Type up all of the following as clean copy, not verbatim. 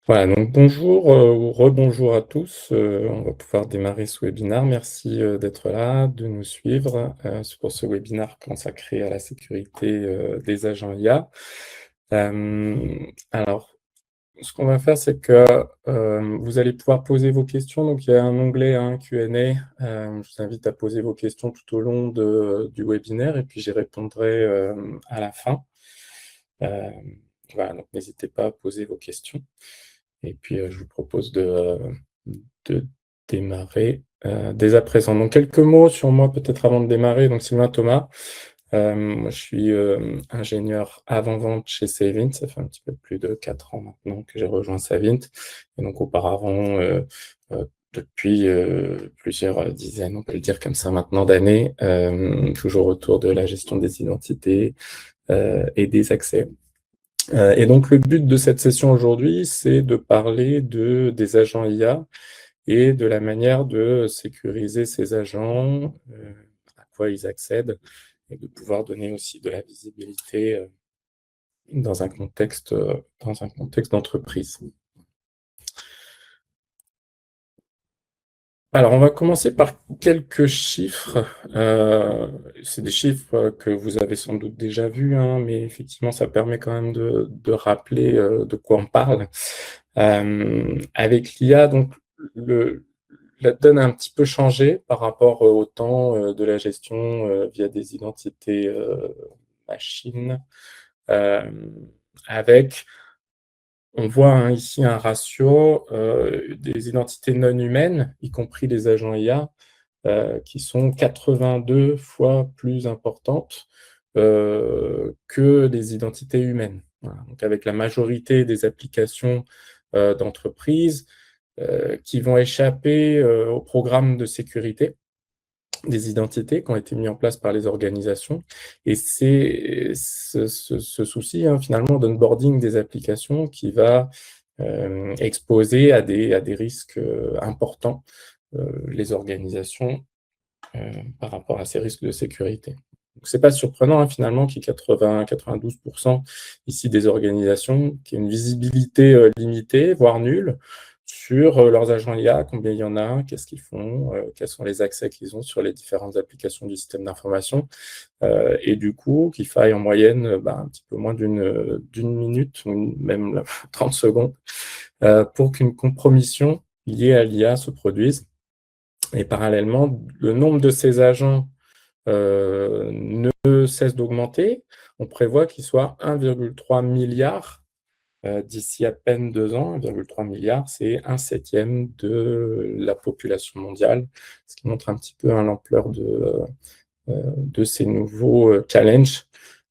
Voilà, donc bonjour ou rebonjour à tous. On va pouvoir démarrer ce webinaire. Merci d'être là, de nous suivre pour ce webinaire consacré à la sécurité des agents IA. Alors, ce qu'on va faire, c'est que vous allez pouvoir poser vos questions. Donc, il y a un onglet Q&A. Je vous invite à poser vos questions tout au long du webinaire et puis j'y répondrai à la fin. Euh, voilà, donc n'hésitez pas à poser vos questions. Et puis, je vous propose de démarrer dès à présent. Donc, quelques mots sur moi, peut-être avant de démarrer. Donc, Sylvain Thomas, moi, je suis ingénieur avant-vente chez Savint. Ça fait un petit peu plus de 4 ans maintenant que j'ai rejoint Savint. Et donc, auparavant, depuis plusieurs dizaines, on peut le dire comme ça maintenant, d'années, toujours autour de la gestion des identités et des accès. Et donc, le but de cette session aujourd'hui, c'est de parler des agents IA et de la manière de sécuriser ces agents, à quoi ils accèdent, et de pouvoir donner aussi de la visibilité dans un contexte d'entreprise. Alors, on va commencer par quelques chiffres. C'est des chiffres que vous avez sans doute déjà vus, mais effectivement, ça permet quand même de rappeler de quoi on parle. Avec l'IA, donc, la donne a un petit peu changé par rapport au temps de la gestion via des identités machines, euh, avec on voit ici un ratio des identités non humaines, y compris les agents IA, qui sont 82 fois plus importantes que les identités humaines. Voilà. Donc avec la majorité des applications d'entreprise qui vont échapper au programme de sécurité des identités qui ont été mis en place par les organisations. Et c'est ce souci, finalement, d'onboarding des applications qui va exposer à des risques importants les organisations par rapport à ces risques de sécurité. Ce n'est pas surprenant, finalement, qu'il y ait 92% ici des organisations qui aient une visibilité limitée, voire nulle, sur leurs agents IA, combien il y en a, qu'est-ce qu'ils font, quels sont les accès qu'ils ont sur les différentes applications du système d'information, et du coup, qu'il faille en moyenne un petit peu moins d'une minute, ou même 30 secondes, pour qu'une compromission liée à l'IA se produise. Et parallèlement, le nombre de ces agents ne cesse d'augmenter. On prévoit qu'il soit 1,3 milliard d'ici à peine 2 ans. 1,3 milliard, c'est 1/7 de la population mondiale, ce qui montre un petit peu l'ampleur de ces nouveaux challenges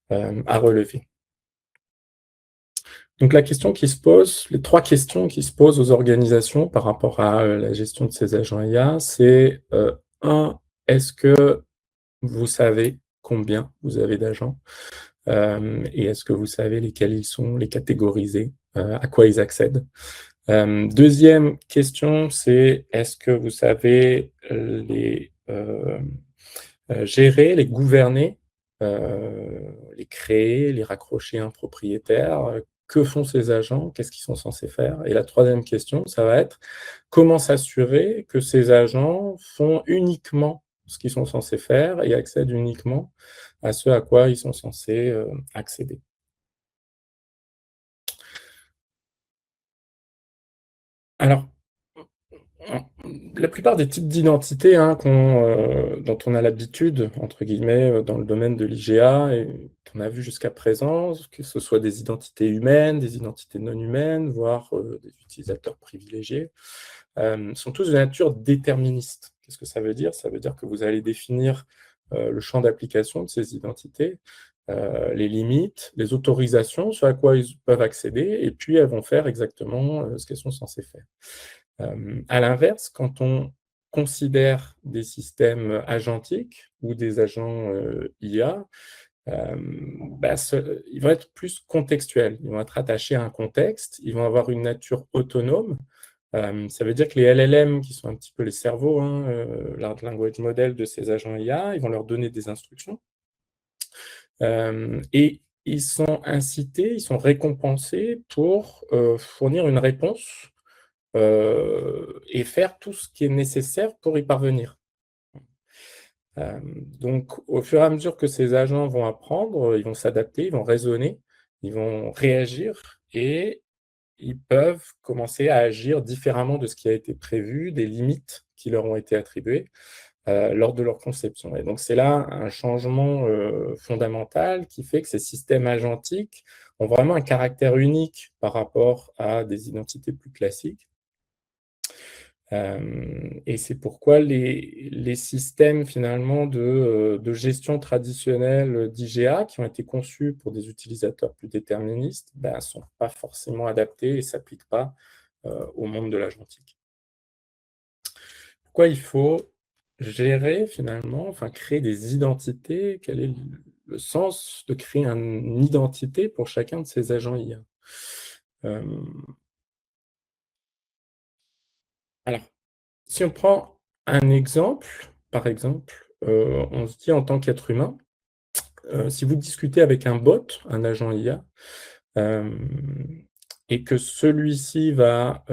à relever. Donc la question qui se pose, les 3 questions qui se posent aux organisations par rapport à la gestion de ces agents IA, c'est 1, est-ce que vous savez combien vous avez d'agents et est-ce que vous savez lesquels ils sont, les catégoriser, à quoi ils accèdent. Deuxième question, c'est est-ce que vous savez les gérer, les gouverner, les créer, les raccrocher à un propriétaire. Que font ces agents? Qu'est-ce qu'ils sont censés faire? Et la troisième question, ça va être comment s'assurer que ces agents font uniquement ce qu'ils sont censés faire et accèdent uniquement à ce à quoi ils sont censés accéder. Alors, la plupart des types d'identités dont on a l'habitude, entre guillemets, dans le domaine de l'IGA et qu'on a vu jusqu'à présent, que ce soit des identités humaines, des identités non humaines, voire des utilisateurs privilégiés, sont tous de nature déterministe. Qu'est-ce que ça veut dire? Ça veut dire que vous allez définir le champ d'application de ces identités, les limites, les autorisations, ce à quoi ils peuvent accéder, et puis elles vont faire exactement ce qu'elles sont censées faire. À l'inverse, quand on considère des systèmes agentiques ou des agents IA, ils vont être plus contextuels. Ils vont être attachés à un contexte, ils vont avoir une nature autonome. Ça veut dire que les LLM, qui sont un petit peu les cerveaux, large language model de ces agents IA, ils vont leur donner des instructions. Et ils sont incités, ils sont récompensés pour, fournir une réponse, et faire tout ce qui est nécessaire pour y parvenir. Donc au fur et à mesure que ces agents vont apprendre, ils vont s'adapter, ils vont raisonner, ils vont réagir et ils peuvent commencer à agir différemment de ce qui a été prévu, des limites qui leur ont été attribuées, lors de leur conception et donc c'est là un changement, fondamental qui fait que ces systèmes agentiques ont vraiment un caractère unique par rapport à des identités plus classiques. Et c'est pourquoi les systèmes finalement de gestion traditionnelle, d'IGA qui ont été conçus pour des utilisateurs plus déterministes, ben, sont pas forcément adaptés et s'appliquent pas, au monde de l'agentique. Pourquoi il faut gérer finalement, enfin créer des identités? Quel est le sens de créer une identité pour chacun de ces agents IA? Hem, alors, si on prend un exemple, par exemple, on se dit en tant qu'être humain, si vous discutez avec un bot, un agent IA, hem et que celui-ci va,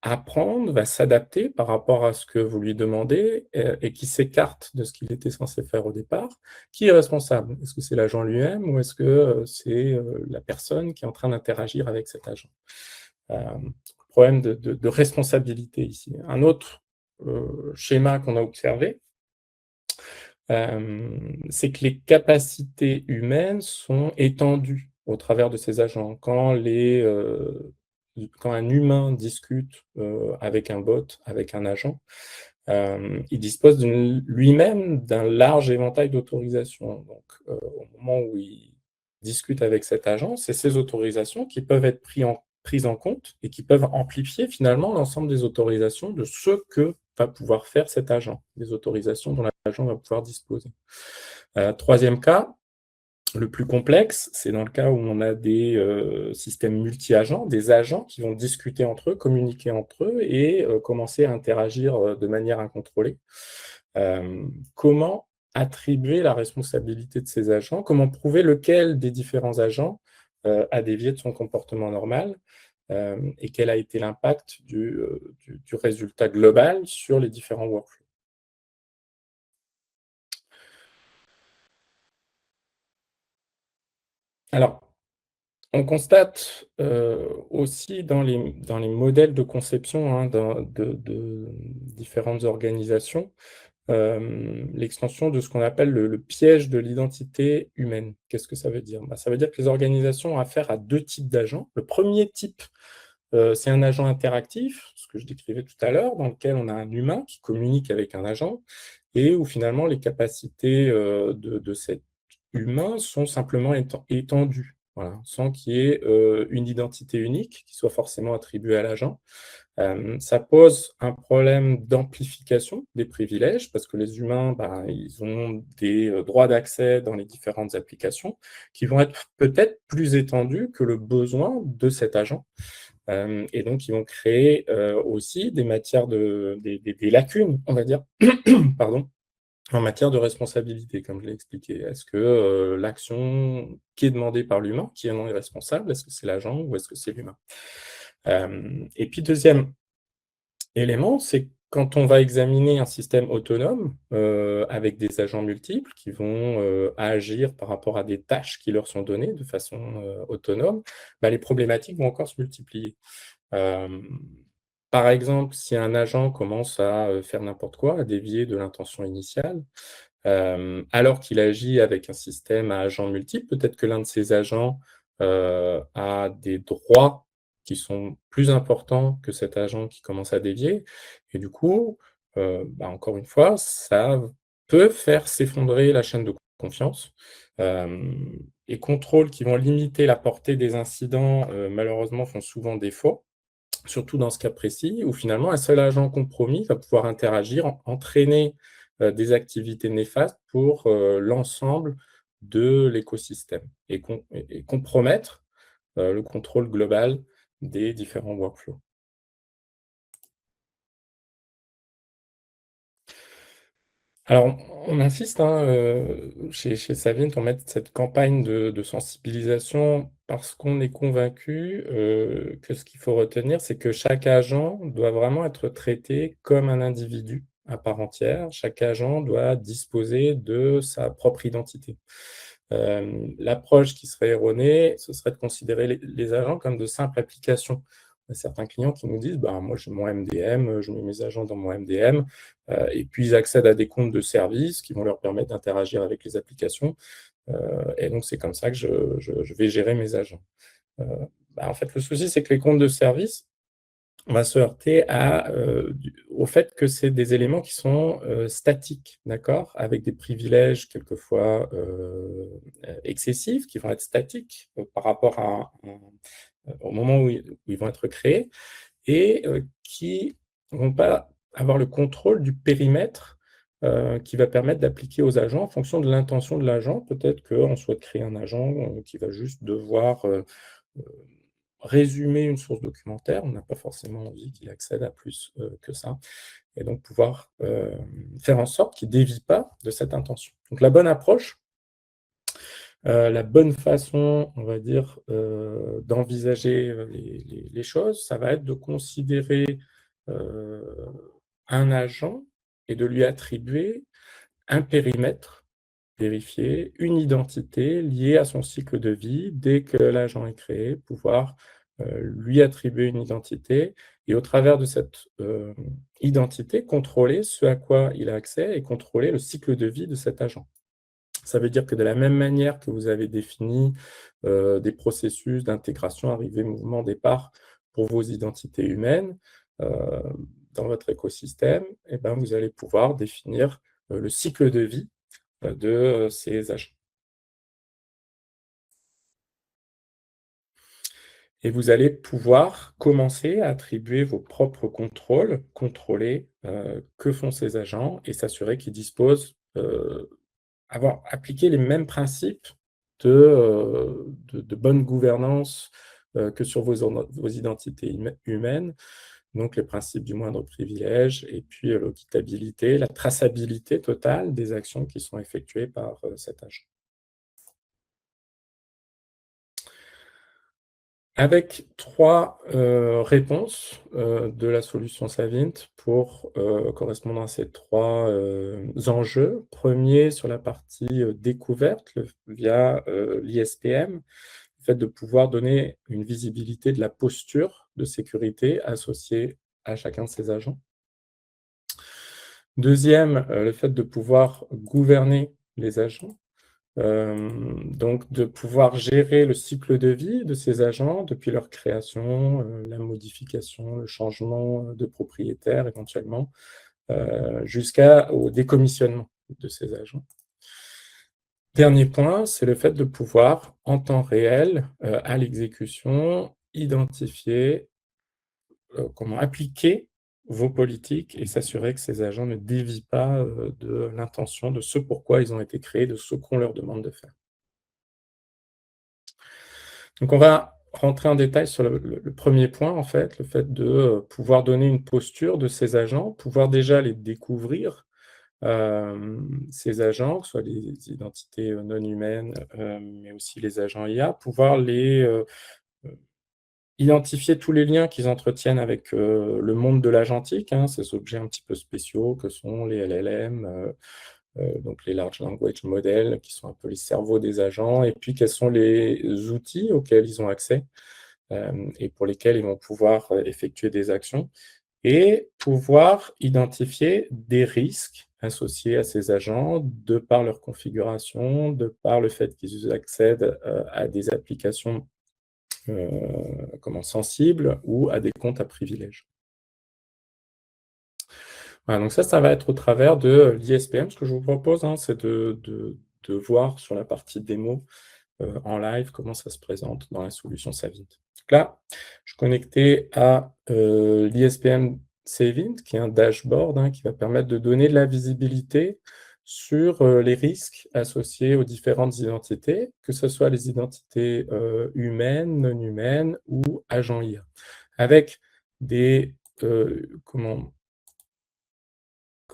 apprendre, va s'adapter par rapport à ce que vous lui demandez, et qui s'écarte de ce qu'il était censé faire au départ, qui est responsable? Est-ce que c'est l'agent lui-même ou est-ce que, c'est, la personne qui est en train d'interagir avec cet agent? Problème de responsabilité ici. Un autre, schéma qu'on a observé, c'est que les capacités humaines sont étendues au travers de ces agents. Quand un humain discute, avec un bot, avec un agent, il dispose lui-même d'un large éventail d'autorisations. Donc, au moment où il discute avec cet agent, c'est ces autorisations qui peuvent être prises en compte et qui peuvent amplifier finalement l'ensemble des autorisations de ce que va pouvoir faire cet agent, des autorisations dont l'agent va pouvoir disposer. 3e cas, le plus complexe, c'est dans le cas où on a des, systèmes multi-agents, des agents qui vont discuter entre eux, communiquer entre eux et commencer à interagir, de manière incontrôlée. Comment attribuer la responsabilité de ces agents? Comment prouver lequel des différents agents, a dévié de son comportement normal? Et quel a été l'impact du résultat global sur les différents workflows? Alors, on constate, aussi dans les modèles de conception, hein, de différentes organisations, l'extension de ce qu'on appelle le piège de l'identité humaine. Qu'est-ce que ça veut dire? Bah, ça veut dire que les organisations ont affaire à 2 types d'agents. Le premier type, c'est un agent interactif, ce que je décrivais tout à l'heure, dans lequel on a un humain qui communique avec un agent et où finalement les capacités, de cet humain sont simplement étendues, voilà, sans qu'il y ait, une identité unique qui soit forcément attribuée à l'agent. Ça pose un problème d'amplification des privilèges parce que les humains, ben, ils ont des, droits d'accès dans les différentes applications qui vont être peut-être plus étendus que le besoin de cet agent. Et donc ils vont créer, aussi des matières des lacunes, on va dire, pardon, en matière de responsabilité, comme je l'ai expliqué. Est-ce que, l'action qui est demandée par l'humain, qui en est responsable? Est-ce que c'est l'agent ou est-ce que c'est l'humain? Et puis deuxième élément, c'est quand on va examiner un système autonome, avec des agents multiples qui vont, agir par rapport à des tâches qui leur sont données de façon, autonome, bah, les problématiques vont encore se multiplier. Hem, Par exemple, si un agent commence à, faire n'importe quoi, à dévier de l'intention initiale, alors qu'il agit avec un système à agents multiples, peut-être que l'un de ces agents, a des droits qui sont plus importants que cet agent qui commence à dévier et du coup, bah, encore une fois, ça peut faire s'effondrer la chaîne de confiance. Les contrôles qui vont limiter la portée des incidents, malheureusement font souvent défaut. Surtout dans ce cas précis où finalement un seul agent compromis va pouvoir interagir, entraîner, des activités néfastes pour, l'ensemble de l'écosystème et compromettre, le contrôle global des différents workflows. Alors, on insiste, hein, chez Savint, on met cette campagne de sensibilisation parce qu'on est convaincu, que ce qu'il faut retenir, c'est que chaque agent doit vraiment être traité comme un individu à part entière. Chaque agent doit disposer de sa propre identité. L'approche qui serait erronée, ce serait de considérer les agents comme de simples applications. Il y a certains clients qui nous disent: «Bah, moi, j'ai mon MDM, je mets mes agents dans mon MDM». Et puis ils accèdent à des comptes de services qui vont leur permettre d'interagir avec les applications, et donc c'est comme ça que je vais gérer mes agents. Heu, en fait, le souci, c'est que les comptes de services, on va se heurter au fait que c'est des éléments qui sont, statiques, d'accord? Avec des privilèges quelquefois, excessifs, qui vont être statiques, par rapport au moment où ils vont être créés et qui vont pas avoir le contrôle du périmètre, qui va permettre d'appliquer aux agents en fonction de l'intention de l'agent. Peut-être qu'on souhaite créer un agent, qui va juste devoir, heu, résumer une source documentaire. On n'a pas forcément envie qu'il accède à plus, que ça et donc pouvoir, faire en sorte qu'il dévie pas de cette intention. Donc la bonne approche, la bonne façon, on va dire, d'envisager, les choses, ça va être de considérer, heu, un agent et de lui attribuer un périmètre vérifié, une identité liée à son cycle de vie. Dès que l'agent est créé, pouvoir, lui attribuer une identité et au travers de cette, identité, contrôler ce à quoi il a accès et contrôler le cycle de vie de cet agent. Ça veut dire que de la même manière que vous avez défini, des processus d'intégration, arrivée, mouvement, départ pour vos identités humaines, heu, dans votre écosystème et ben, vous allez pouvoir définir, le cycle de vie, de, ces agents et vous allez pouvoir commencer à attribuer vos propres contrôles, contrôler, que font ces agents et s'assurer qu'ils disposent, avoir appliqué les mêmes principes de bonne gouvernance, que sur vos identités humaines, donc les principes du moindre privilège et puis, l'auditabilité, la traçabilité totale des actions qui sont effectuées par, cet agent. Avec 3 réponses, de la solution Savint pour, correspondre à ces 3 enjeux. 1er sur la partie, découverte, via, l'ISPM, le fait de pouvoir donner une visibilité de la posture de sécurité associée à chacun de ces agents. 2e, le fait de pouvoir gouverner les agents. Donc de pouvoir gérer le cycle de vie de ces agents depuis leur création, la modification, le changement, de propriétaire éventuellement, jusqu'au décommissionnement de ces agents. Dernier point, c'est le fait de pouvoir, en temps réel, à l'exécution, identifier, comment appliquer vos politiques et s'assurer que ces agents ne dévient pas, de l'intention, de ce pourquoi ils ont été créés, de ce qu'on leur demande de faire. Donc on va rentrer en détail sur le 1er point en fait, le fait de, pouvoir donner une posture de ces agents, pouvoir déjà les découvrir, ces agents, que ce soit les identités, non humaines, mais aussi les agents IA, pouvoir identifier tous les liens qu'ils entretiennent avec, le monde de l'agentique, hein, ces objets un petit peu spéciaux que sont les LLM, donc les large language models, qui sont un peu les cerveaux des agents et puis quels sont les outils auxquels ils ont accès, et pour lesquels ils vont pouvoir, effectuer des actions et pouvoir identifier des risques associés à ces agents, de par leur configuration, de par le fait qu'ils accèdent, à des applications, sensibles ou à des comptes à privilèges. Voilà, donc ça va être au travers de l'ISPM. Ce que je vous propose, hein, c'est de voir sur la partie démo, en live, comment ça se présente dans la solution Savint. Donc là, je suis connecté à, l'ISPM Savint, qui est un dashboard, hein, qui va permettre de donner de la visibilité sur, les risques associés aux différentes identités, que ce soit les identités, humaines, non humaines ou agents IA. Avec des, comment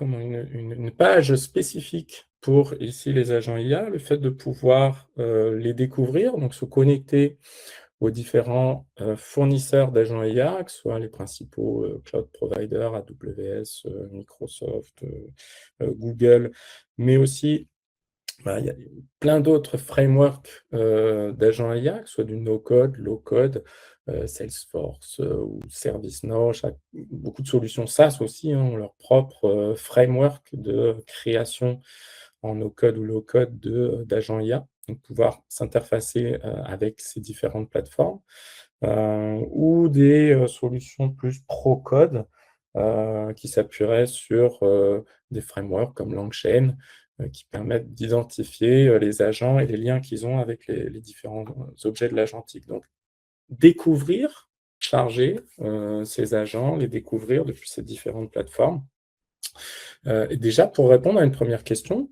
une page spécifique pour ici les agents IA, le fait de pouvoir les découvrir, donc se connecter aux différents fournisseurs d'agents IA, que ce soit les principaux cloud providers, AWS, Microsoft, Google, mais aussi il y a plein d'autres frameworks d'agents IA, que ce soit du no-code, low-code, Salesforce ou ServiceNow. Beaucoup de solutions SaaS aussi ont leur propre framework de création en no-code ou low-code d'agents IA, donc pouvoir s'interfacer avec ces différentes plateformes, ou des solutions plus pro-code qui s'appuieraient sur des frameworks comme LangChain, qui permettent d'identifier les agents et les liens qu'ils ont avec les différents objets de l'agentique. Donc, découvrir, charger ces agents, les découvrir depuis ces différentes plateformes. Et déjà, pour répondre à une première question,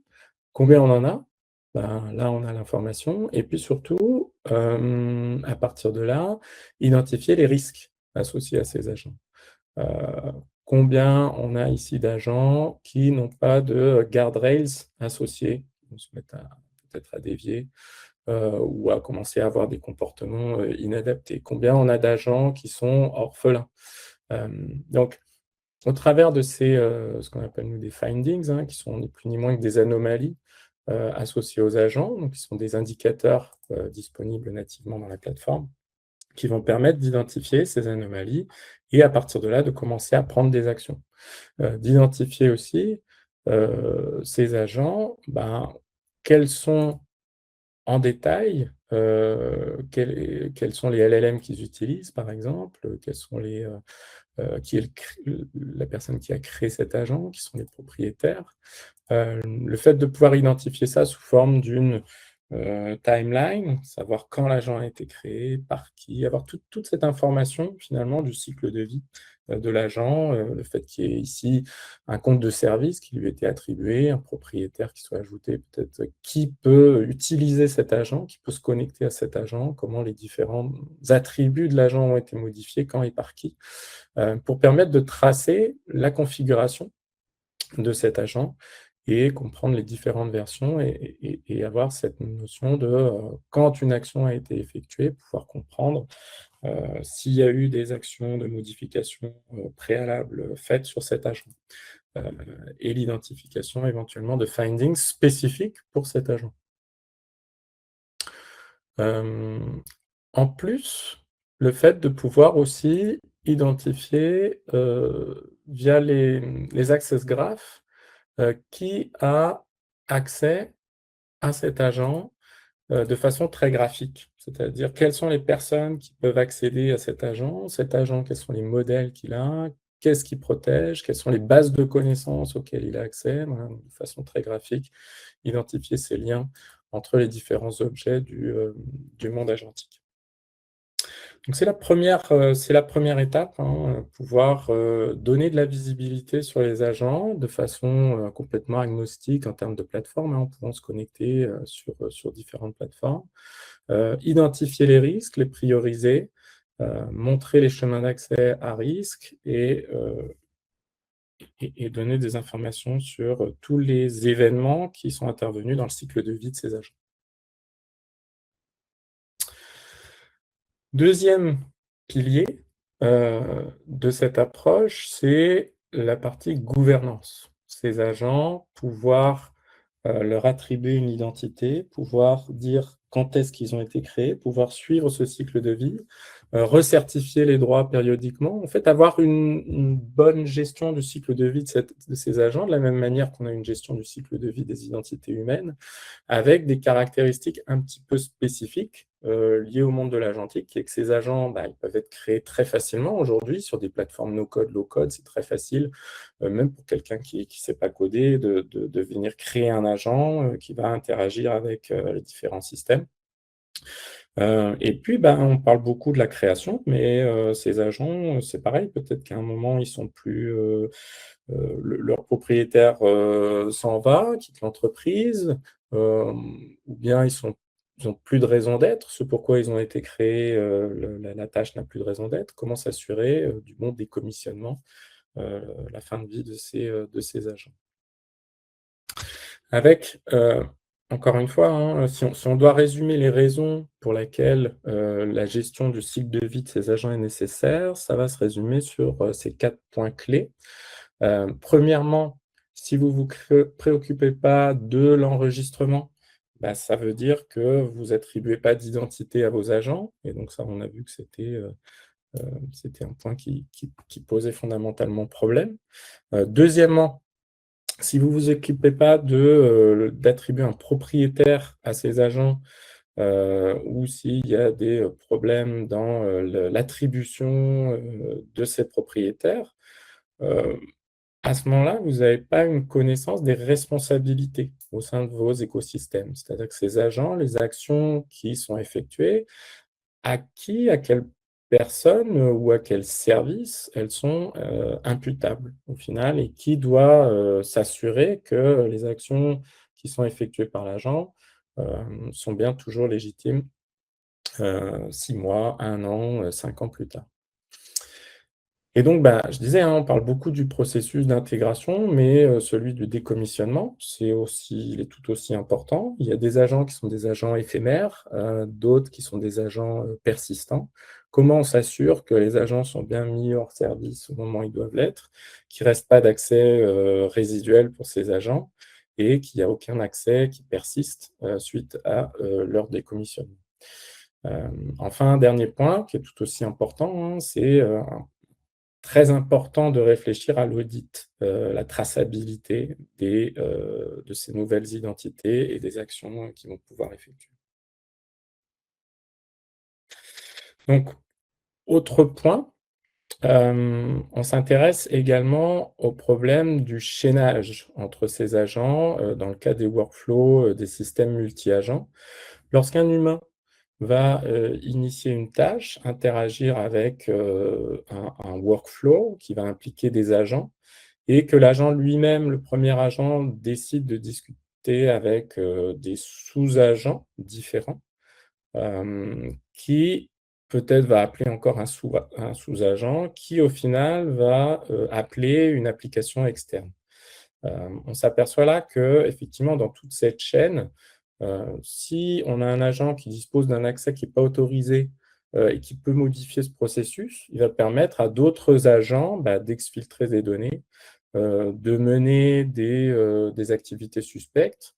combien on en a? Ben, là, on a l'information. Et puis surtout, à partir de là, identifier les risques associés à ces agents. Combien on a ici d'agents qui n'ont pas de guardrails associés, qui vont se mettre peut-être à dévier ou à commencer à avoir des comportements inadaptés. Combien on a d'agents qui sont orphelins. Donc, au travers de ce qu'on appelle nous des findings, hein, qui sont ni plus ni moins que des anomalies associées aux agents, donc qui sont des indicateurs disponibles nativement dans la plateforme, qui vont permettre d'identifier ces anomalies et à partir de là, de commencer à prendre des actions. D'identifier aussi ces agents, quels sont en détail, quels sont les LLM qu'ils utilisent, par exemple, quels sont qui est la personne qui a créé cet agent, qui sont les propriétaires. Le fait de pouvoir identifier ça sous forme d'une timeline, savoir quand l'agent a été créé, par qui, avoir toute cette information finalement du cycle de vie de l'agent, le fait qu'il y ait ici un compte de service qui lui a été attribué, un propriétaire qui soit ajouté, peut-être qui peut utiliser cet agent, qui peut se connecter à cet agent, comment les différents attributs de l'agent ont été modifiés, quand et par qui, pour permettre de tracer la configuration de cet agent et comprendre les différentes versions et avoir cette notion de quand une action a été effectuée, pouvoir comprendre s'il y a eu des actions de modification préalables faites sur cet agent et l'identification éventuellement de findings spécifiques pour cet agent. En plus, le fait de pouvoir aussi identifier via les access graphs qui a accès à cet agent de façon très graphique. C'est-à-dire quelles sont les personnes qui peuvent accéder à cet agent, quels sont les modèles qu'il a, qu'est-ce qu'il protège, quelles sont les bases de connaissances auxquelles il a accès, voilà, de façon très graphique, identifier ces liens entre les différents objets du monde agentique. Donc c'est la première étape, hein, pouvoir donner de la visibilité sur les agents de façon complètement agnostique en termes de plateforme, hein, en pouvant se connecter sur différentes plateformes, identifier les risques, les prioriser, montrer les chemins d'accès à risque et donner des informations sur tous les événements qui sont intervenus dans le cycle de vie de ces agents. Deuxième pilier de cette approche, c'est la partie gouvernance. Ces agents, pouvoir leur attribuer une identité, pouvoir dire quand est-ce qu'ils ont été créés, pouvoir suivre ce cycle de vie, recertifier les droits périodiquement, en fait avoir une bonne gestion du cycle de vie de ces agents, de la même manière qu'on a une gestion du cycle de vie des identités humaines, avec des caractéristiques un petit peu spécifiques liées au monde de l'agentique, qui est que ces agents, ils peuvent être créés très facilement aujourd'hui sur des plateformes no-code, low-code, c'est très facile, même pour quelqu'un qui ne sait pas coder, de venir créer un agent qui va interagir avec les différents systèmes. Et puis, on parle beaucoup de la création, mais ces agents, c'est pareil, peut-être qu'à un moment, ils sont plus... leur propriétaire s'en va, quitte l'entreprise, ou bien ils n'ont plus de raison d'être, ce pourquoi ils ont été créés, la tâche n'a plus de raison d'être. Comment s'assurer du bon décommissionnement la fin de vie de ces agents. Avec, encore une fois, hein, si on doit résumer les raisons pour lesquelles, la gestion du cycle de vie de ces agents est nécessaire, ça va se résumer sur, ces 4 points clés. 1°, si vous vous préoccupez pas de l'enregistrement, bah, ça veut dire que vous attribuez pas d'identité à vos agents et donc ça, on a vu que c'était un point qui posait fondamentalement problème. 2°, si vous vous occupez pas d'attribuer un propriétaire à ces agents, ou s'il y a des, problèmes dans, l'attribution, de ces propriétaires, heu, à ce moment-là, vous n'avez pas une connaissance des responsabilités au sein de vos écosystèmes. C'est-à-dire que ces agents, les actions qui sont effectuées, à quelle personne, ou à quel service elles sont, imputables au final et qui doit, s'assurer que les actions qui sont effectuées par l'agent, sont bien toujours légitimes, 6 mois, 1 an, 5 ans plus tard. Et donc, bah, je disais, hein, on parle beaucoup du processus d'intégration, mais celui du décommissionnement, il est tout aussi important. Il y a des agents qui sont des agents éphémères, d'autres qui sont des agents, persistants. Comment on s'assure que les agents sont bien mis hors service au moment où ils doivent l'être, qu'il ne reste pas d'accès, résiduel pour ces agents et qu'il n'y a aucun accès qui persiste, suite à, leur décommissionnement. Enfin, un dernier point qui est tout aussi important, hein, c'est, très important de réfléchir à l'audit, la traçabilité de ces nouvelles identités et des actions qu'ils vont pouvoir effectuer. Donc, autre point, on s'intéresse également au problème du chaînage entre ces agents, dans le cas des workflows, des systèmes multi-agents. Lorsqu'un humain va, initier une tâche, interagir avec, un workflow qui va impliquer des agents, et que l'agent lui-même, le premier agent, décide de discuter avec, des sous-agents différents, qui peut-être va appeler encore un sous-agent qui, au final, va, appeler une application externe. On s'aperçoit là qu'effectivement, dans toute cette chaîne, si on a un agent qui dispose d'un accès qui n'est pas autorisé, et qui peut modifier ce processus, il va permettre à d'autres agents, bah, d'exfiltrer des données, de mener des activités suspectes,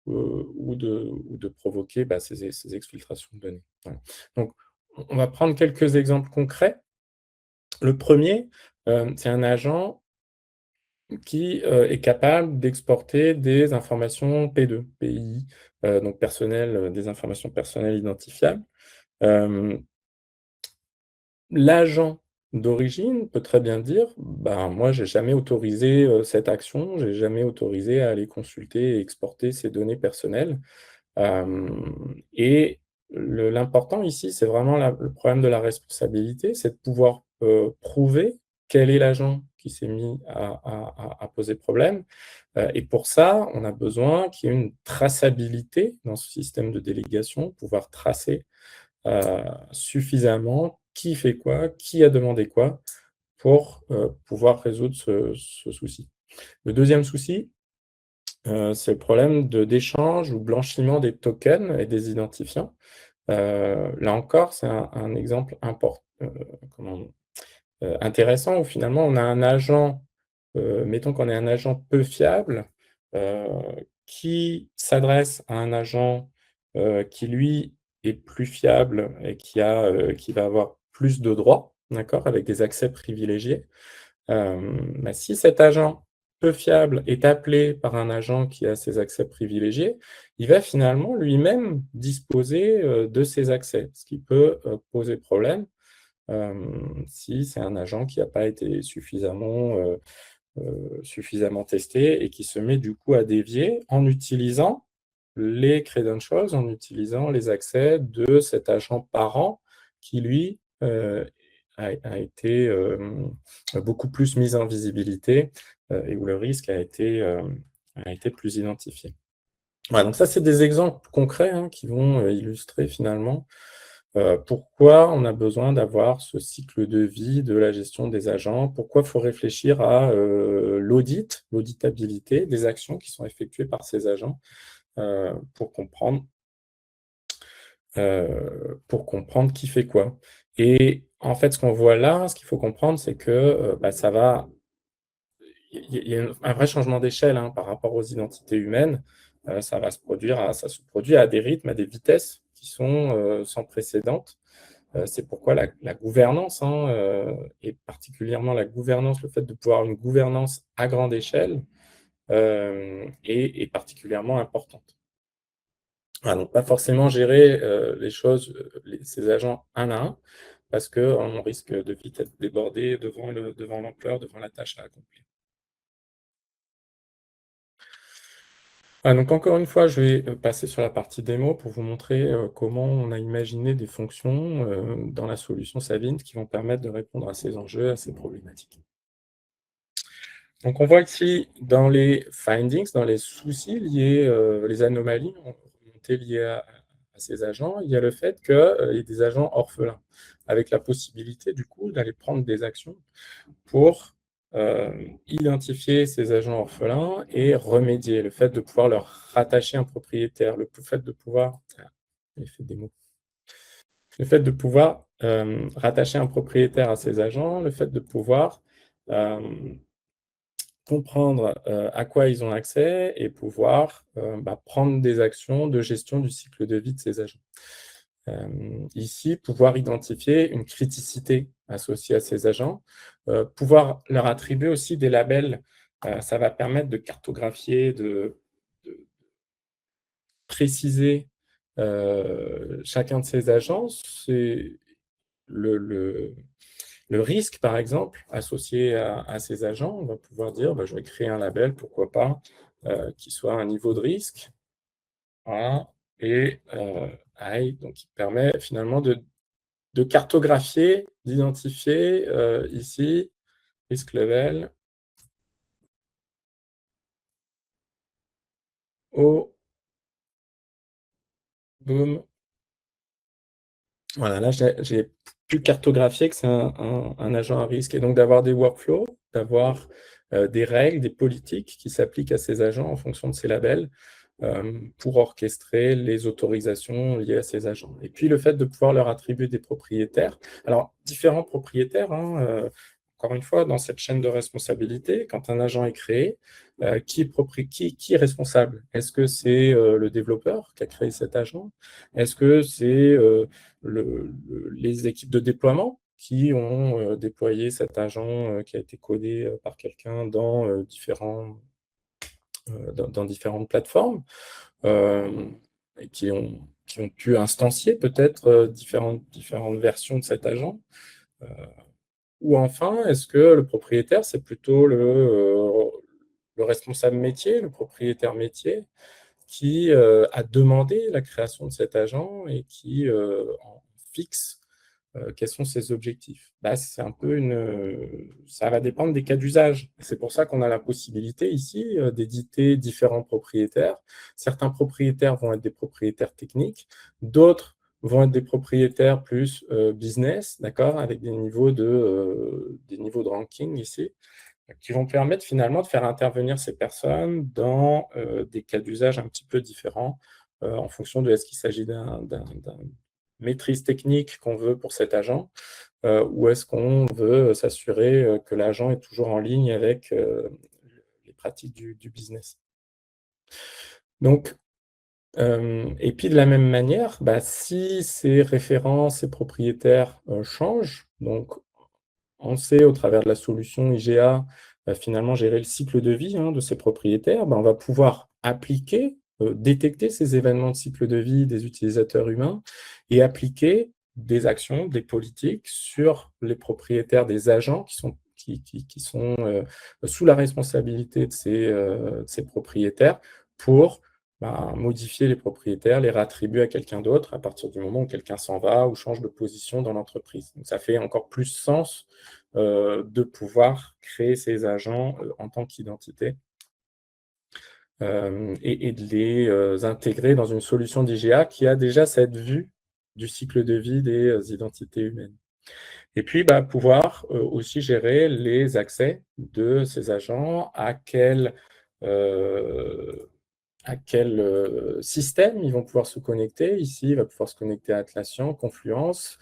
ou de provoquer, bah, ces exfiltrations de données. Voilà. Donc on va prendre quelques exemples concrets. Le premier, c'est un agent qui, est capable d'exporter des informations P2, PI, donc des informations personnelles identifiables. Hem L'agent d'origine peut très bien dire: «Ben, moi, j'ai jamais autorisé, cette action, j'ai jamais autorisé à aller consulter et exporter ces données personnelles». Et l'important ici, c'est vraiment le problème de la responsabilité, c'est de pouvoir, prouver quel est l'agent qui s'est mis à poser problème. Et pour ça, on a besoin qu'il y ait une traçabilité dans ce système de délégation, pouvoir tracer suffisamment qui fait quoi, qui a demandé quoi, pour, pouvoir résoudre ce souci. Le deuxième souci, c'est le problème d'échange ou blanchiment des tokens et des identifiants. Là encore, c'est un exemple intéressant où finalement on a un agent, mettons qu'on ait un agent peu fiable, heu, qui s'adresse à un agent, qui lui est plus fiable et qui va avoir plus de droits, d'accord? Avec des accès privilégiés. Bah, si cet agent peu fiable est appelé par un agent qui a ces accès privilégiés, il va finalement lui-même disposer, de ces accès, ce qui peut, poser problème, si c'est un agent qui n'a pas été suffisamment testé et qui se met du coup à dévier en utilisant les credentials, en utilisant les accès de cet agent parent qui lui, a été, beaucoup plus mis en visibilité, et où le risque a été plus identifié. Voilà, donc ça, c'est des exemples concrets, hein, qui vont, illustrer finalement, Pourquoi on a besoin d'avoir ce cycle de vie de la gestion des agents? Pourquoi il faut réfléchir à, l'auditabilité des actions qui sont effectuées par ces agents, pour comprendre qui fait quoi? Et en fait, ce qu'on voit là, ce qu'il faut comprendre, c'est que, ça va il y a un vrai changement d'échelle, hein, par rapport aux identités humaines. Ça se produit à des rythmes, à des vitesses qui sont, sans précédent. C'est pourquoi la gouvernance, hein, et particulièrement la gouvernance, le fait de pouvoir une gouvernance à grande échelle, est particulièrement importante. Voilà, donc pas forcément gérer, les choses, ces agents un à un, parce qu'on risque de vite être débordé devant l'ampleur, devant la tâche à accomplir. Donc encore une fois, je vais, passer sur la partie démo pour vous montrer, comment on a imaginé des fonctions, dans la solution Savint qui vont permettre de répondre à ces enjeux, à ces problématiques. Donc on voit ici dans les findings, dans les soucis liés, les anomalies remontées liées à ces agents, il y a le fait qu'il y ait des agents orphelins, avec la possibilité du coup d'aller prendre des actions pour, identifier ces agents orphelins et remédier. Le fait de pouvoir leur rattacher un propriétaire, le fait de pouvoir j'ai fait des mots. Le fait de pouvoir, rattacher un propriétaire à ces agents, le fait de pouvoir, hem comprendre, à quoi ils ont accès et pouvoir, prendre des actions de gestion du cycle de vie de ces agents. Ici, pouvoir identifier une criticité associée à ces agents, pouvoir leur attribuer aussi des labels, ça va permettre de cartographier, de préciser, chacun de ces agents. C'est le le risque, par exemple, associé à ces agents, on va pouvoir dire: «Je vais créer un label, pourquoi pas, qui soit un niveau de risque, voilà et high», donc qui permet finalement de cartographier, d'identifier, ici, risk level, haut, boom. Voilà, là, j'ai pu cartographier que c'est un agent à risque et donc d'avoir des workflows, d'avoir, des règles, des politiques qui s'appliquent à ces agents en fonction de ces labels, pour orchestrer les autorisations liées à ces agents. Et puis le fait de pouvoir leur attribuer des propriétaires. Alors, différents propriétaires, hein, encore une fois, dans cette chaîne de responsabilité, quand un agent est créé, qui est responsable? Est-ce que c'est, le développeur qui a créé cet agent? Est-ce que c'est, les équipes de déploiement qui ont, déployé cet agent, qui a été codé, par quelqu'un dans différentes plateformes? Et qui ont pu instancier peut-être, différentes versions de cet agent? Heu, ou enfin, est-ce que le propriétaire, c'est plutôt le responsable métier, le propriétaire métier qui, a demandé la création de cet agent et qui, en fixe quels sont ses objectifs? C'est un peu ça va dépendre des cas d'usage. C'est pour ça qu'on a la possibilité ici, d'éditer différents propriétaires. Certains propriétaires vont être des propriétaires techniques, d'autres vont être des propriétaires plus, business, d'accord? Avec des niveaux de ranking ici, qui vont permettre finalement de faire intervenir ces personnes dans, des cas d'usage un petit peu différents, en fonction de est-ce qu'il s'agit d'un maîtrise technique qu'on veut pour cet agent, ou est-ce qu'on veut s'assurer, que l'agent est toujours en ligne avec, les pratiques du business. Donc, et puis de la même manière, si ces référents, ces propriétaires, changent, donc on sait au travers de la solution IGA, finalement gérer le cycle de vie, hein, de ces propriétaires, on va pouvoir appliquer, détecter ces événements de cycle de vie des utilisateurs humains et appliquer des actions, des politiques sur les propriétaires des agents qui sont sous la responsabilité de ces propriétaires pour, modifier les propriétaires, les réattribuer à quelqu'un d'autre à partir du moment où quelqu'un s'en va ou change de position dans l'entreprise. Donc ça fait encore plus sens de pouvoir créer ces agents, en tant qu'identité, et de les, intégrer dans une solution d'IGA qui a déjà cette vue, du cycle de vie des identités humaines. Et puis, bah, pouvoir aussi gérer les accès de ces agents, euh, à quel système ils vont pouvoir se connecter. Ici, il va pouvoir se connecter à Atlassian, Confluence,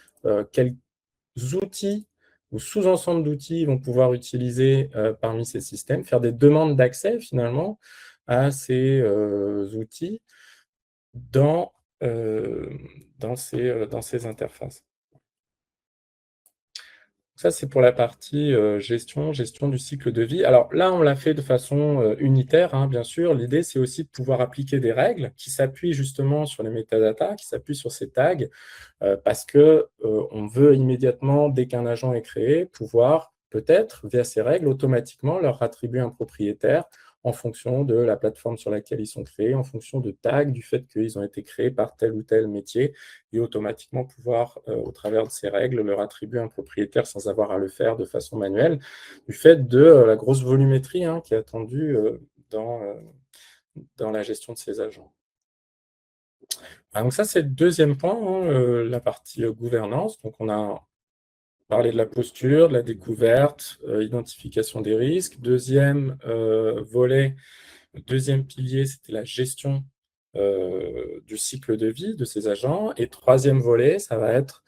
quels outils ou sous-ensembles d'outils ils vont pouvoir utiliser parmi ces systèmes, faire des demandes d'accès finalement à ces outils dans, euh, dans ces interfaces. Ça, c'est pour la partie gestion du cycle de vie. Alors là, on l'a fait de façon unitaire, hein, bien sûr. L'idée, c'est aussi de pouvoir appliquer des règles qui s'appuient justement sur les métadatas, qui s'appuient sur ces tags, parce qu'on veut immédiatement, dès qu'un agent est créé, pouvoir peut-être, via ces règles, automatiquement leur attribuer un propriétaire en fonction de la plateforme sur laquelle ils sont créés, en fonction de tags, du fait qu'ils ont été créés par tel ou tel métier, et automatiquement pouvoir, au travers de ces règles, leur attribuer un propriétaire sans avoir à le faire de façon manuelle, du fait de la grosse volumétrie qui est attendue dans la gestion de ces agents. Donc ça, c'est le deuxième point, la partie gouvernance. Donc on a parlé de la posture, de la découverte, identification des risques. Deuxième volet, deuxième pilier, c'était la gestion du cycle de vie de ces agents. Et troisième volet, ça va être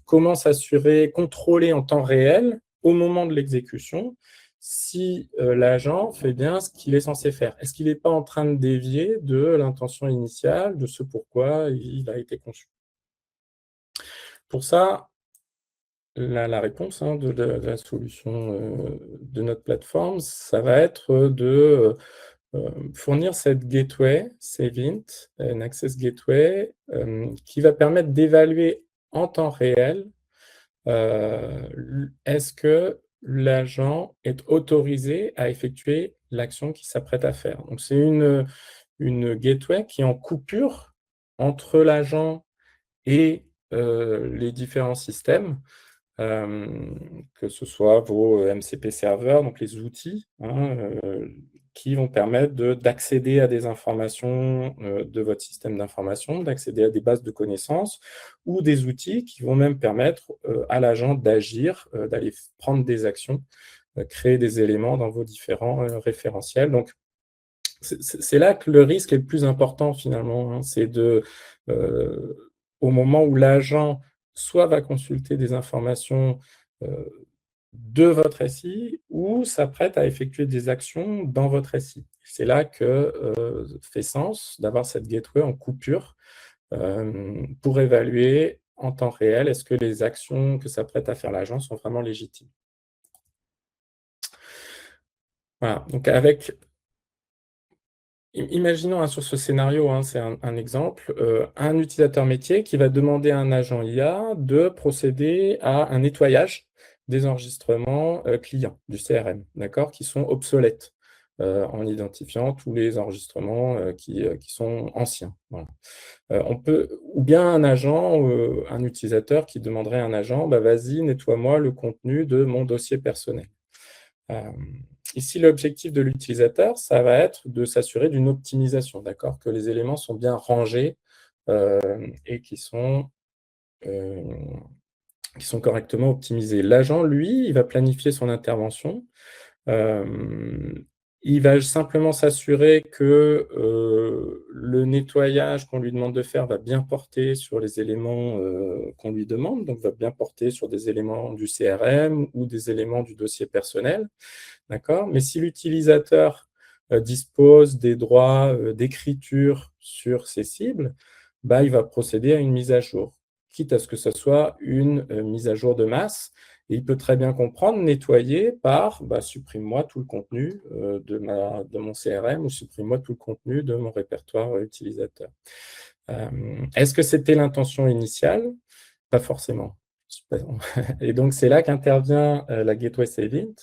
comment s'assurer, contrôler en temps réel, au moment de l'exécution, si l'agent fait bien ce qu'il est censé faire. Est-ce qu'il n'est pas en train de dévier de l'intention initiale, de ce pourquoi il a été conçu? Pour ça, la réponse de la solution de notre plateforme, ça va être de fournir cette gateway, Savint, un access gateway, qui va permettre d'évaluer en temps réel est-ce que l'agent est autorisé à effectuer l'action qu'il s'apprête à faire. Donc, c'est une gateway qui est en coupure entre l'agent et les différents systèmes, que ce soit vos MCP serveurs, donc les outils qui vont permettre d'accéder à des informations de votre système d'information, d'accéder à des bases de connaissances, ou des outils qui vont même permettre à l'agent d'agir, d'aller prendre des actions, créer des éléments dans vos différents référentiels. Donc, c'est là que le risque est le plus important finalement, c'est au moment où l'agent soit va consulter des informations de votre SI ou s'apprête à effectuer des actions dans votre SI. C'est là que fait sens d'avoir cette gateway en coupure pour évaluer en temps réel est-ce que les actions que s'apprête à faire l'agent sont vraiment légitimes. Voilà, donc imaginons sur ce scénario, c'est un exemple, un utilisateur métier qui va demander à un agent IA de procéder à un nettoyage des enregistrements clients du CRM, d'accord, qui sont obsolètes, en identifiant tous les enregistrements qui sont anciens. Voilà. Ou bien un agent, un utilisateur qui demanderait à un agent, vas-y, nettoie-moi le contenu de mon dossier personnel. Ici, l'objectif de l'utilisateur, ça va être de s'assurer d'une optimisation, d'accord, que les éléments sont bien rangés et qui sont correctement optimisés. L'agent, lui, il va planifier son intervention. Il va simplement s'assurer que le nettoyage qu'on lui demande de faire va bien porter sur les éléments qu'on lui demande, donc va bien porter sur des éléments du CRM ou des éléments du dossier personnel. D'accord ? Mais si l'utilisateur dispose des droits d'écriture sur ses cibles, il va procéder à une mise à jour, quitte à ce que ce soit une mise à jour de masse. Et il peut très bien comprendre nettoyer par supprime-moi tout le contenu de mon CRM ou supprime-moi tout le contenu de mon répertoire utilisateur. Est-ce que c'était l'intention initiale? Pas forcément. Et donc, c'est là qu'intervient la Gateway Savint,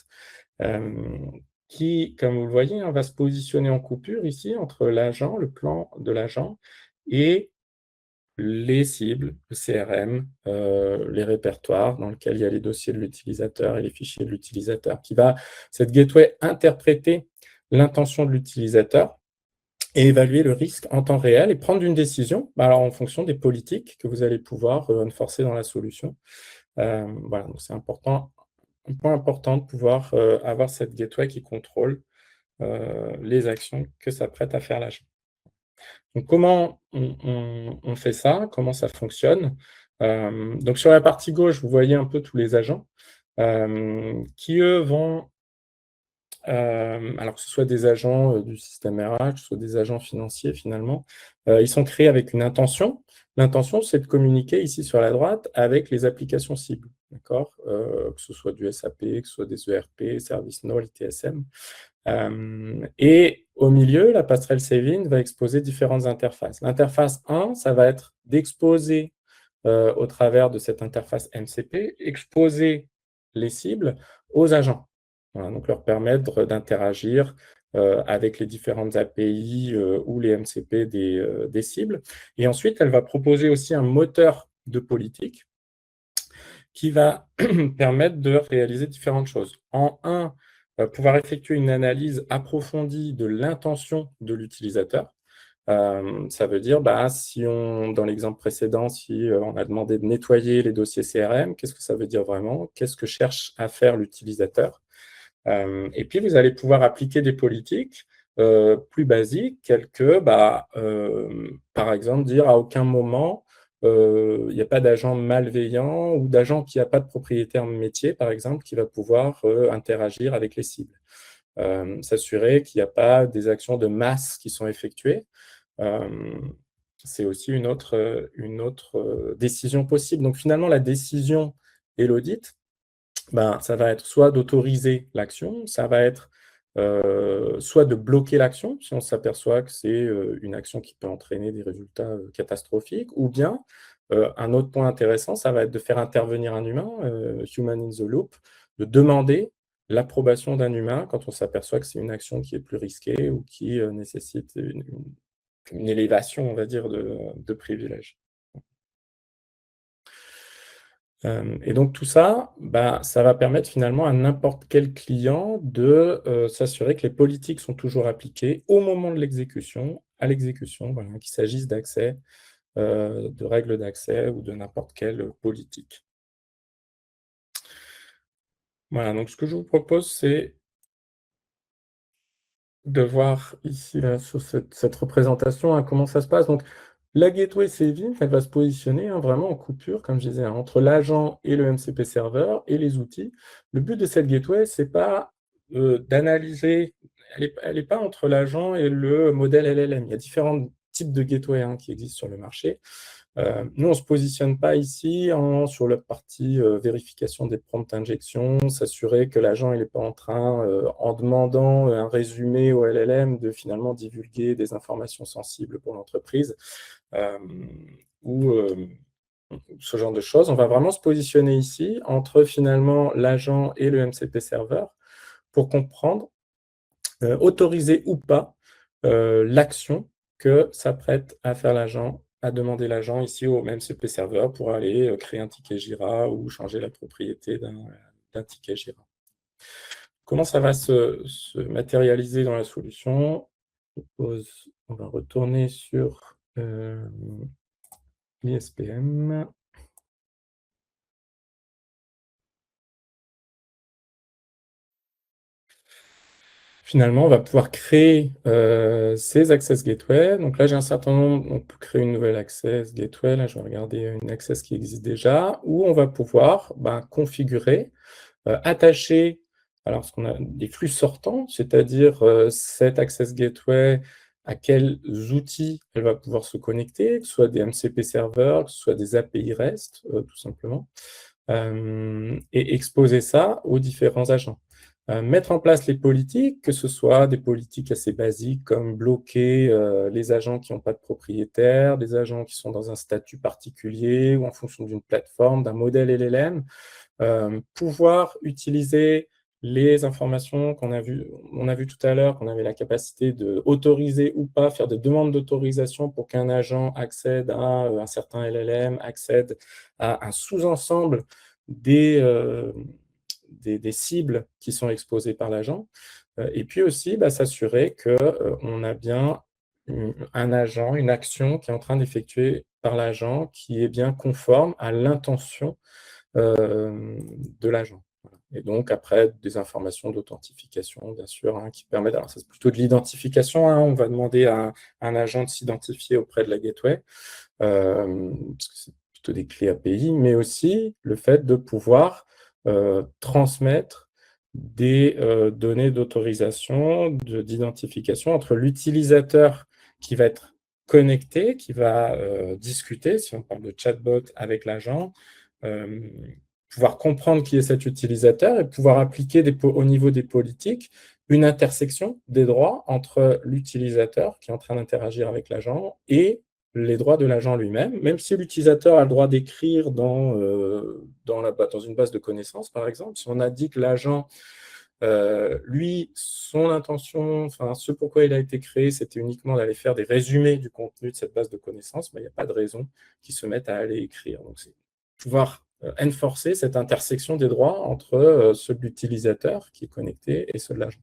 qui, comme vous le voyez, va se positionner en coupure ici entre l'agent, le plan de l'agent, et les cibles, le CRM, les répertoires dans lesquels il y a les dossiers de l'utilisateur et les fichiers de l'utilisateur, qui va, cette gateway, interpréter l'intention de l'utilisateur et évaluer le risque en temps réel et prendre une décision, alors en fonction des politiques que vous allez pouvoir enforcer dans la solution. Voilà, donc c'est important, un point important de pouvoir avoir cette gateway qui contrôle les actions que s'apprête à faire l'agent. Donc comment on fait ça? Comment ça fonctionne? Donc sur la partie gauche, vous voyez un peu tous les agents qui, eux, vont alors que ce soit des agents du système RH, que ce soit des agents financiers finalement, ils sont créés avec une intention. L'intention, c'est de communiquer ici sur la droite avec les applications cibles, d'accord? Que ce soit du SAP, que ce soit des ERP, ServiceNow, l'ITSM. Et au milieu, la passerelle Saving va exposer différentes interfaces. L'interface 1, ça va être d'exposer au travers de cette interface MCP, exposer les cibles aux agents. Voilà, donc leur permettre d'interagir avec les différentes API ou les MCP des cibles. Et ensuite, elle va proposer aussi un moteur de politique qui va permettre de réaliser différentes choses. En un, pouvoir effectuer une analyse approfondie de l'intention de l'utilisateur. Ça veut dire, si dans l'exemple précédent, si on a demandé de nettoyer les dossiers CRM, qu'est-ce que ça veut dire vraiment? Qu'est-ce que cherche à faire l'utilisateur? Et puis, vous allez pouvoir appliquer des politiques plus basiques, telles que, par exemple, dire à aucun moment, il n'y a pas d'agent malveillant ou d'agent qui n'a pas de propriétaire métier, par exemple, qui va pouvoir interagir avec les cibles. S'assurer qu'il n'y a pas des actions de masse qui sont effectuées. C'est aussi une autre décision possible. Donc finalement, la décision et l'audit, ça va être soit d'autoriser l'action, ça va être soit de bloquer l'action, si on s'aperçoit que c'est une action qui peut entraîner des résultats catastrophiques, ou bien, un autre point intéressant, ça va être de faire intervenir un humain, human in the loop, de demander l'approbation d'un humain quand on s'aperçoit que c'est une action qui est plus risquée ou qui nécessite une élévation, on va dire, de privilèges. Et donc tout ça, ça va permettre finalement à n'importe quel client de s'assurer que les politiques sont toujours appliquées au moment de l'exécution, à l'exécution, voilà, qu'il s'agisse d'accès, de règles d'accès ou de n'importe quelle politique. Voilà, donc ce que je vous propose, c'est de voir ici, là, sur cette représentation, hein, comment ça se passe. Donc, la gateway Saving, elle va se positionner vraiment en coupure, comme je disais, entre l'agent et le MCP serveur et les outils. Le but de cette gateway, c'est pas d'analyser, elle est pas entre l'agent et le modèle LLM. Il y a différents types de gateway qui existent sur le marché. Nous, on ne se positionne pas ici sur la partie vérification des prompts injection, s'assurer que l'agent n'est pas en train, en demandant un résumé au LLM, de finalement divulguer des informations sensibles pour l'entreprise ou ce genre de choses. On va vraiment se positionner ici entre finalement l'agent et le MCP serveur pour comprendre, autoriser ou pas l'action que s'apprête à faire l'agent, à demander l'agent ici au même CP serveur pour aller créer un ticket Jira ou changer la propriété d'un ticket Jira. Comment ça va se matérialiser dans la solution? On va retourner sur l'ISPM. Finalement, on va pouvoir créer ces Access Gateway. Donc là, j'ai un certain nombre, on peut créer une nouvelle Access Gateway. Là, je vais regarder une Access qui existe déjà, où on va pouvoir configurer, attacher alors, ce qu'on a des flux sortants, c'est-à-dire cette Access Gateway, à quels outils elle va pouvoir se connecter, que ce soit des MCP serveurs, que ce soit des API REST, tout simplement, et exposer ça aux différents agents. Mettre en place les politiques, que ce soit des politiques assez basiques comme bloquer les agents qui n'ont pas de propriétaire, des agents qui sont dans un statut particulier ou en fonction d'une plateforme, d'un modèle LLM, pouvoir utiliser les informations qu'on a vues, on a vu tout à l'heure, qu'on avait la capacité d'autoriser ou pas, faire des demandes d'autorisation pour qu'un agent accède à un certain LLM, accède à un sous-ensemble des cibles qui sont exposées par l'agent. Et puis aussi, s'assurer qu'on a bien un agent, une action qui est en train d'effectuer par l'agent qui est bien conforme à l'intention, de l'agent. Voilà et donc après des informations d'authentification bien sûr, hein, qui permettent alors ça c'est plutôt de l'identification, hein, on va demander à un agent de s'identifier auprès de la gateway, parce que c'est plutôt des clés API, mais aussi le fait de pouvoir, transmettre des, données d'autorisation, d'identification entre l'utilisateur qui va être connecté, qui va, discuter, si on parle de chatbot avec l'agent, hem, pouvoir comprendre qui est cet utilisateur et pouvoir appliquer au niveau des politiques, une intersection des droits entre l'utilisateur qui est en train d'interagir avec l'agent et les droits de l'agent lui-même, même si l'utilisateur a le droit d'écrire dans une base de connaissances, par exemple. Si on a dit que l'agent, lui, son intention, enfin, ce pourquoi il a été créé, c'était uniquement d'aller faire des résumés du contenu de cette base de connaissances, il n'y a pas de raison qu'ils se mettent à aller écrire. Donc, c'est pouvoir enforcer cette intersection des droits entre ceux de l'utilisateur qui est connecté et ceux de l'agent.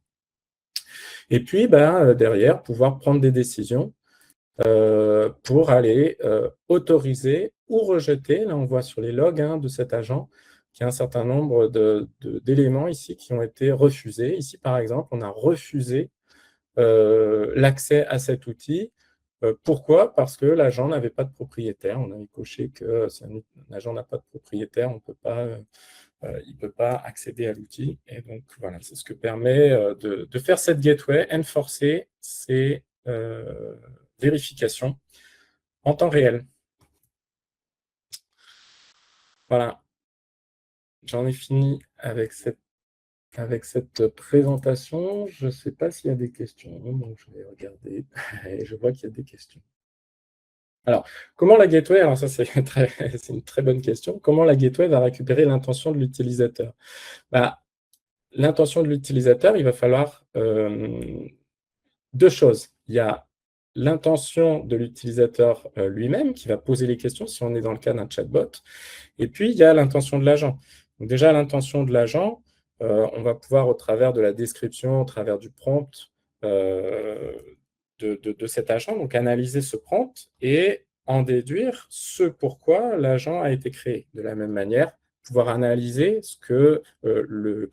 Et puis, derrière, pouvoir prendre des décisions pour aller autoriser ou rejeter. Là, on voit sur les logs hein, de cet agent qu'il y a un certain nombre d'éléments ici qui ont été refusés. Ici, par exemple, on a refusé l'accès à cet outil. Pourquoi? Parce que l'agent n'avait pas de propriétaire. On avait coché que si un agent n'a pas de propriétaire, on peut pas, il ne peut pas accéder à l'outil. Et donc, voilà, c'est ce que permet de faire cette gateway, enforcer ces vérifications en temps réel. Voilà, j'en ai fini avec cette présentation. Je ne sais pas s'il y a des questions, donc je vais regarder et je vois qu'il y a des questions. Alors, comment la gateway, alors ça c'est c'est une très bonne question, comment la gateway va récupérer l'intention de l'utilisateur? Bah, l'intention de l'utilisateur, il va falloir deux choses. Il y a l'intention de l'utilisateur lui-même qui va poser les questions, si on est dans le cas d'un chatbot, et puis il y a l'intention de l'agent. Donc déjà, l'intention de l'agent, on va pouvoir, au travers de la description, au travers du prompt euh, de cet agent, donc analyser ce prompt et en déduire ce pourquoi l'agent a été créé. De la même manière, pouvoir analyser ce que le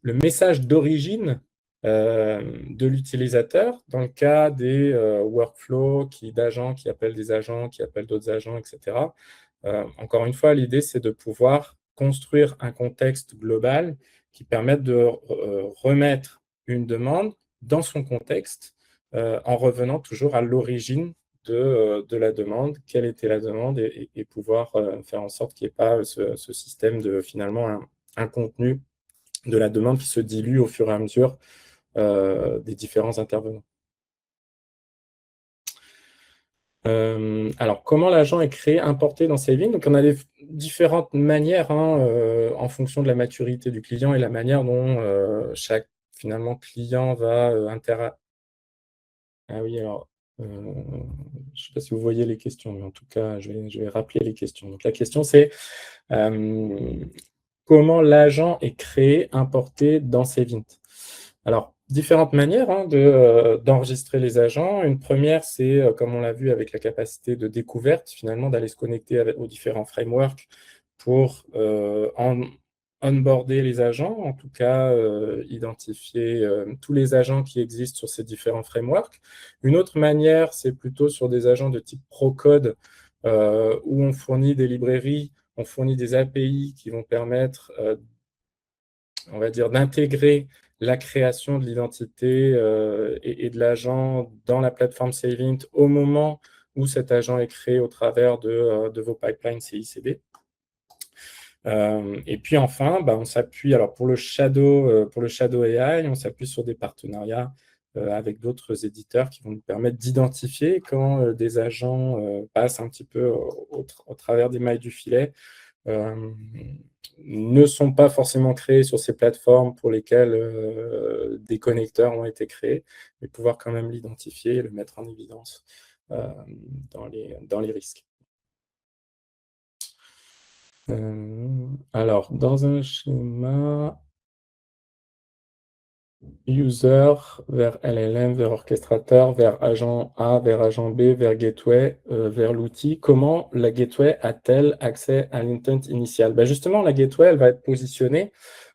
message d'origine de l'utilisateur dans le cas des workflows d'agents qui appellent des agents, qui appellent d'autres agents, etc. Encore une fois, l'idée, c'est de pouvoir construire un contexte global qui permette de remettre une demande dans son contexte en revenant toujours à l'origine de la demande, quelle était la demande, et pouvoir faire en sorte qu'il n'y ait pas ce système de finalement un contenu de la demande qui se dilue au fur et à mesure des différents intervenants. Alors, comment l'agent est créé, importé dans Saving? Donc, on a différentes manières hein, en fonction de la maturité du client et la manière dont chaque finalement client va interagir. Ah oui, alors, je ne sais pas si vous voyez les questions, mais en tout cas, je vais rappeler les questions. Donc, la question, c'est comment l'agent est créé, importé dans Savint? Alors, différentes manières hein, d'enregistrer les agents. Une première, c'est, comme on l'a vu avec la capacité de découverte, finalement, d'aller se connecter aux différents frameworks pour onboarder les agents, en tout cas identifier tous les agents qui existent sur ces différents frameworks. Une autre manière, c'est plutôt sur des agents de type Procode, où on fournit des librairies, on fournit des API qui vont permettre, on va dire, d'intégrer la création de l'identité et de l'agent dans la plateforme Savint au moment où cet agent est créé au travers de vos pipelines CI/CD. Et puis enfin, on s'appuie, alors pour le Shadow AI, on s'appuie sur des partenariats avec d'autres éditeurs qui vont nous permettre d'identifier quand des agents passent un petit peu au travers des mailles du filet, ne sont pas forcément créés sur ces plateformes pour lesquelles des connecteurs ont été créés, mais pouvoir quand même l'identifier et le mettre en évidence dans les risques. Alors, dans un schéma, User vers LLM, vers orchestrateur, vers agent A, vers agent B, vers gateway, vers l'outil. Comment la gateway a-t-elle accès à l'intent initial? Ben justement, la gateway, elle va être positionnée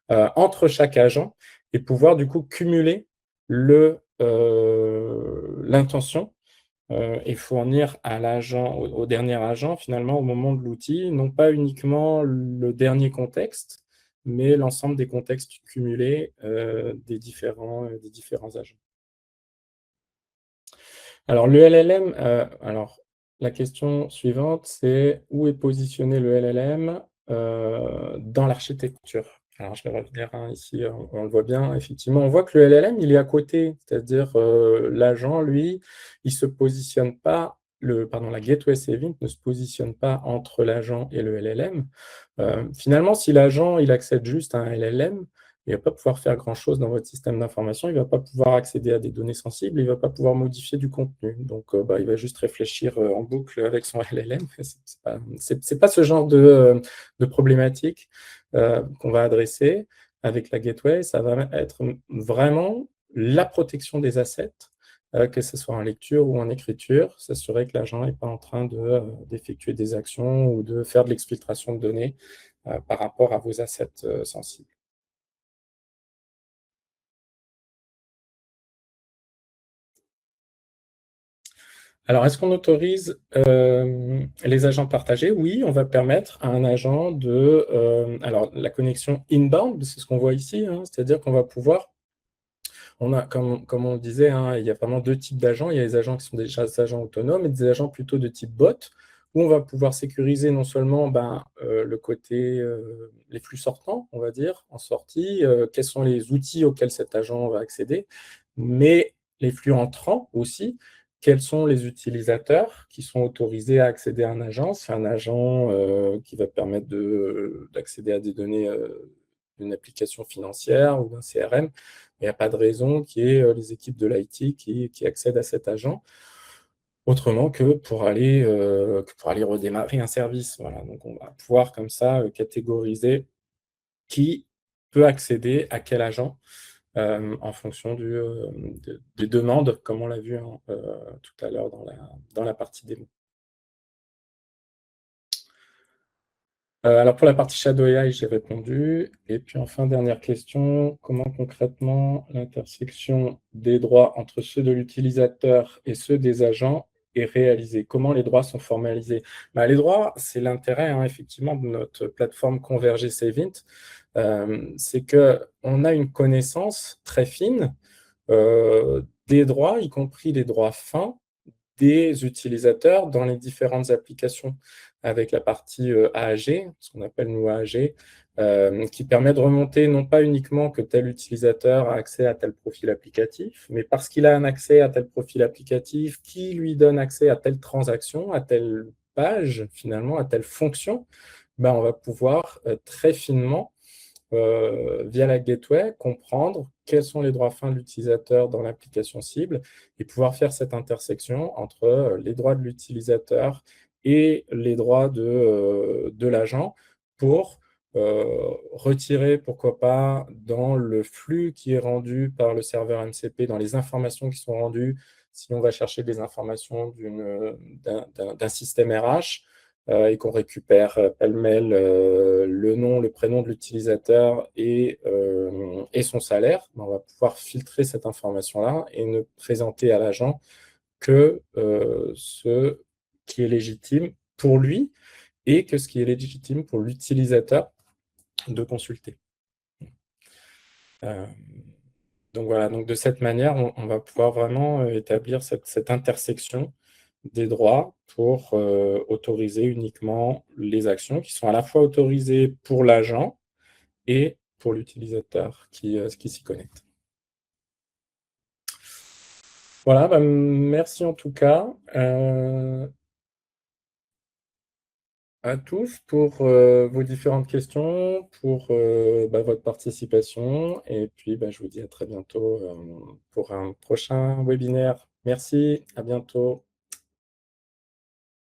entre chaque agent et pouvoir du coup cumuler l'intention et fournir à l'agent, au dernier agent, finalement, au moment de l'outil, non pas uniquement le dernier contexte, mais l'ensemble des contextes cumulés des différents agents. Alors, le LLM, la question suivante, c'est où est positionné le LLM dans l'architecture? Alors, je vais revenir ici, on le voit bien, effectivement, on voit que le LLM, il est à côté, c'est-à-dire l'agent, lui, il se positionne pas, la gateway saving ne se positionne pas entre l'agent et le LLM. Finalement, si l'agent, il accède juste à un LLM, il ne va pas pouvoir faire grand-chose dans votre système d'information, il ne va pas pouvoir accéder à des données sensibles, il ne va pas pouvoir modifier du contenu. Donc, il va juste réfléchir en boucle avec son LLM. Ce n'est pas ce genre de problématique qu'on va adresser avec la gateway. Ça va être vraiment la protection des assets, que ce soit en lecture ou en écriture, s'assurer que l'agent n'est pas en train d'effectuer des actions ou de faire de l'exfiltration de données par rapport à vos assets sensibles. Alors, est-ce qu'on autorise les agents partagés? Oui, on va permettre à un agent alors, la connexion inbound, c'est ce qu'on voit ici, hein, c'est-à-dire qu'on va pouvoir on a, comme on le disait, hein, il y a vraiment deux types d'agents. Il y a les agents qui sont déjà des agents autonomes et des agents plutôt de type bot, où on va pouvoir sécuriser non seulement le côté, les flux sortants, on va dire, en sortie, quels sont les outils auxquels cet agent va accéder, mais les flux entrants aussi, quels sont les utilisateurs qui sont autorisés à accéder à un agent. C'est un agent qui va permettre d'accéder à des données d'une application financière ou d'un CRM. Il n'y a pas de raison qu'il y ait les équipes de l'IT qui accèdent à cet agent autrement que pour aller redémarrer un service. Voilà. Donc, on va pouvoir comme ça catégoriser qui peut accéder à quel agent en fonction des demandes, comme on l'a vu hein, tout à l'heure dans la partie démo. Alors pour la partie Shadow AI, j'ai répondu. Et puis enfin, dernière question, comment concrètement l'intersection des droits entre ceux de l'utilisateur et ceux des agents est réalisée? Comment les droits sont formalisés? Les droits, c'est l'intérêt hein, effectivement de notre plateforme Converger Savint. C'est qu'on a une connaissance très fine des droits, y compris les droits fins, des utilisateurs dans les différentes applications avec la partie AAG, ce qu'on appelle nous AAG, qui permet de remonter non pas uniquement que tel utilisateur a accès à tel profil applicatif, mais parce qu'il a un accès à tel profil applicatif qui lui donne accès à telle transaction, à telle page, finalement, à telle fonction, on va pouvoir très finement via la gateway, comprendre quels sont les droits fins de l'utilisateur dans l'application cible et pouvoir faire cette intersection entre les droits de l'utilisateur et les droits de l'agent pour retirer, pourquoi pas, dans le flux qui est rendu par le serveur MCP, dans les informations qui sont rendues, si on va chercher des informations d'un système RH, et qu'on récupère pêle-mêle le nom, le prénom de l'utilisateur et son salaire, on va pouvoir filtrer cette information-là et ne présenter à l'agent que ce qui est légitime pour lui et que ce qui est légitime pour l'utilisateur de consulter. Euh, donc voilà, donc de cette manière, on va pouvoir vraiment établir cette intersection des droits pour autoriser uniquement les actions qui sont à la fois autorisées pour l'agent et pour l'utilisateur qui s'y connecte. Voilà, merci en tout cas à tous pour vos différentes questions, pour votre participation et puis je vous dis à très bientôt pour un prochain webinaire. Merci, à bientôt.